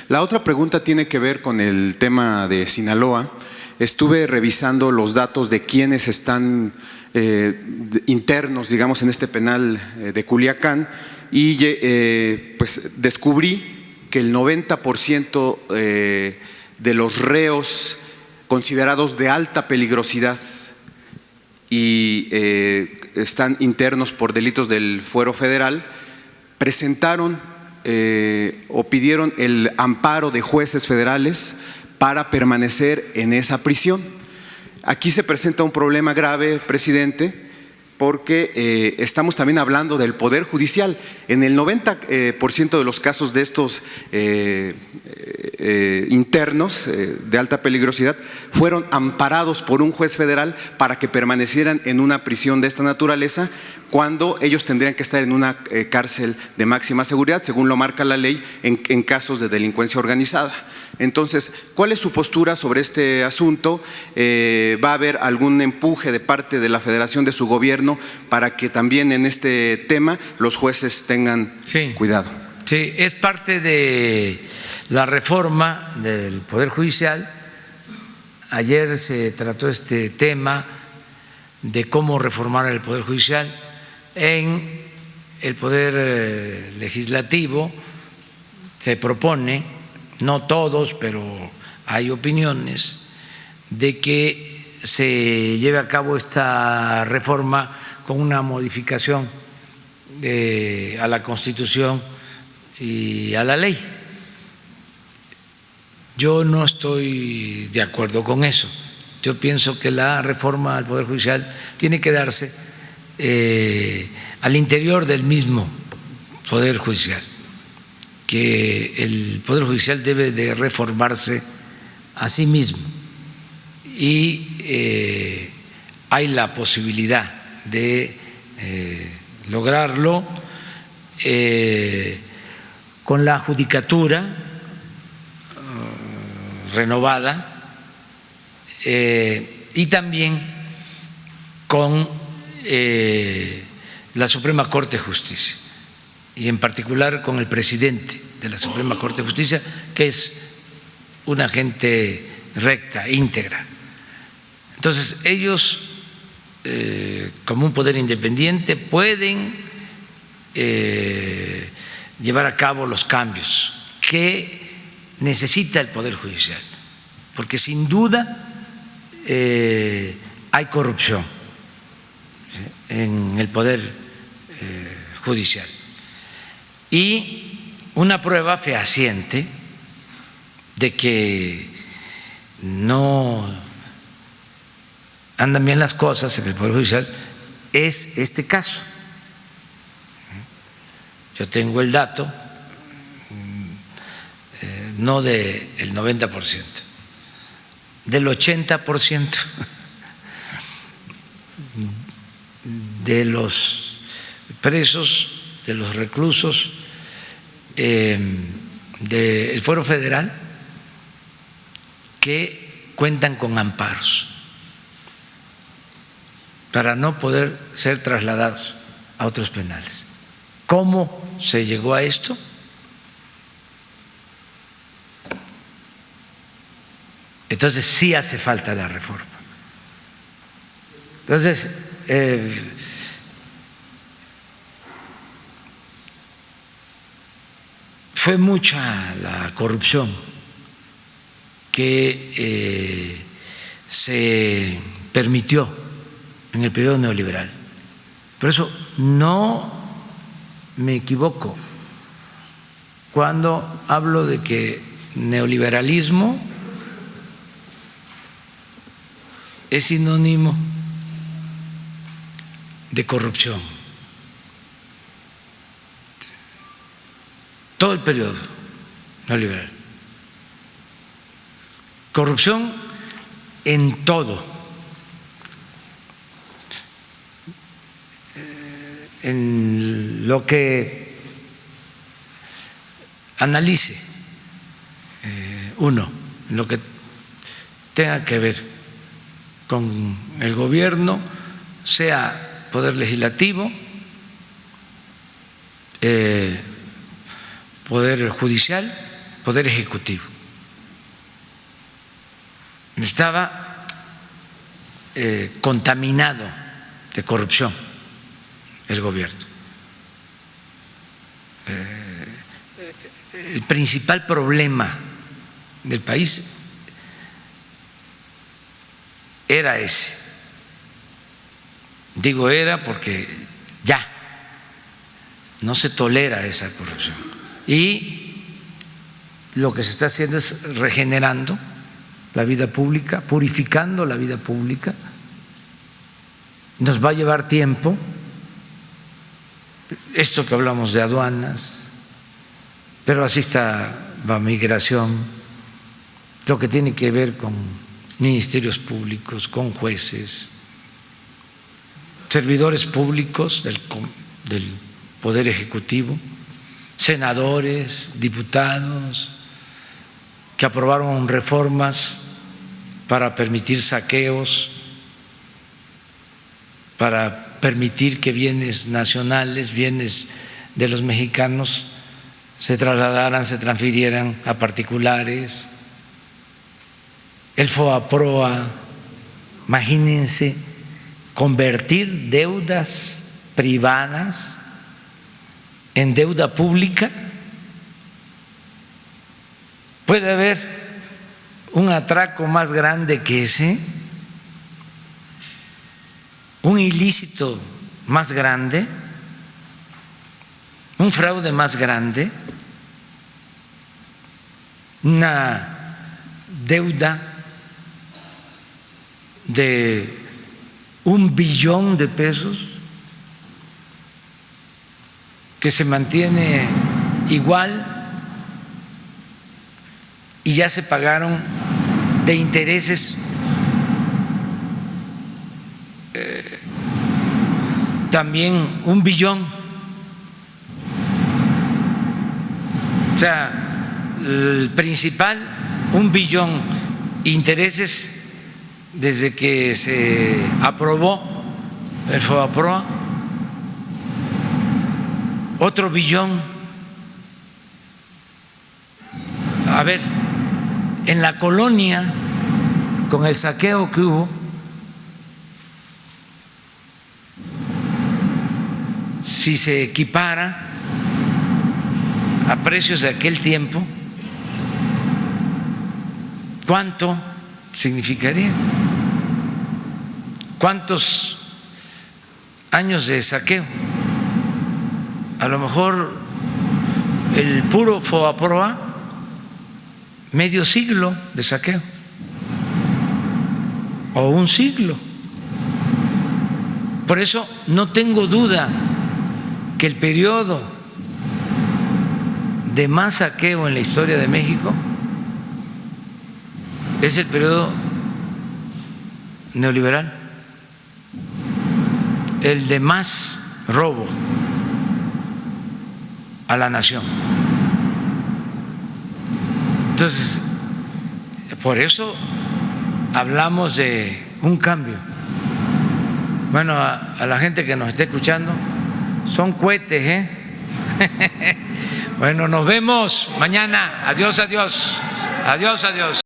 La otra pregunta tiene que ver con el tema de Sinaloa. Estuve revisando los datos de quienes están internos, digamos, en este penal de Culiacán y pues descubrí que el 90% de los reos considerados de alta peligrosidad y están internos por delitos del fuero federal presentaron o pidieron el amparo de jueces federales para permanecer en esa prisión. Aquí se presenta un problema grave, presidente, porque estamos también hablando del Poder Judicial. En el 90% de los casos de estos internos de alta peligrosidad fueron amparados por un juez federal para que permanecieran en una prisión de esta naturaleza cuando ellos tendrían que estar en una cárcel de máxima seguridad, según lo marca la ley, en casos de delincuencia organizada. Entonces, ¿cuál es su postura sobre este asunto? ¿Va a haber algún empuje de parte de la Federación, de su gobierno, para que también en este tema los jueces tengan cuidado? Sí, es parte de la reforma del Poder Judicial. Ayer se trató este tema de cómo reformar el Poder Judicial. En el Poder Legislativo se propone, no todos, pero hay opiniones, de que se lleve a cabo esta reforma con una modificación a la Constitución y a la ley. Yo no estoy de acuerdo con eso. Yo pienso que la reforma al Poder Judicial tiene que darse al interior del mismo Poder Judicial, que el Poder Judicial debe de reformarse a sí mismo y hay la posibilidad de lograrlo con la judicatura renovada y también con la Suprema Corte de Justicia y en particular con el presidente de la Suprema Corte de Justicia, que es una gente recta, íntegra. Entonces ellos, como un poder independiente, pueden llevar a cabo los cambios que necesita el Poder Judicial, porque sin duda hay corrupción en el Poder Judicial. Y una prueba fehaciente de que no andan bien las cosas en el Poder Judicial es este caso. Yo tengo el dato, no del 90%, del 80% de los presos, de los reclusos del fuero federal que cuentan con amparos para no poder ser trasladados a otros penales. ¿Cómo se llegó a esto? Entonces sí hace falta la reforma. Entonces, fue mucha la corrupción que se permitió en el periodo neoliberal. Por eso no me equivoco cuando hablo de que neoliberalismo es sinónimo de corrupción. Todo el periodo neoliberal. Corrupción en todo. En lo que analice uno, en lo que tenga que ver con el gobierno, sea poder legislativo, poder judicial Poder Ejecutivo. Estaba contaminado de corrupción el gobierno. El principal problema del país era ese. Digo era porque ya no se tolera esa corrupción. Y lo que se está haciendo es regenerando la vida pública, purificando la vida pública. Nos va a llevar tiempo. Esto que hablamos de aduanas, pero así está la migración, lo que tiene que ver con ministerios públicos, con jueces, servidores públicos del Poder Ejecutivo, senadores, diputados, que aprobaron reformas para permitir saqueos, para permitir que bienes nacionales, bienes de los mexicanos, se trasladaran, se transfirieran a particulares. El FOAPROA, imagínense, convertir deudas privadas en deuda pública. ¿Puede haber un atraco más grande que ese? ¿Un ilícito más grande? ¿Un fraude más grande? ¿Una deuda de 1 billón de pesos que se mantiene igual y ya se pagaron de intereses también 1 billón? O sea, el principal 1 billón, intereses desde que se aprobó el FOAPROA, otro 1 billón. A ver, en la colonia, con el saqueo que hubo, si se equipara a precios de aquel tiempo, ¿cuánto significaría? ¿Cuántos años de saqueo? A lo mejor el puro FOAPROA, medio siglo de saqueo, o 1 siglo. Por eso no tengo duda que el periodo de más saqueo en la historia de México es el periodo neoliberal, el de más robo a la nación. Entonces, por eso hablamos de un cambio. Bueno, a la gente que nos esté escuchando, son cohetes, ¿eh? Bueno, nos vemos mañana. Adiós, adiós. Adiós, adiós.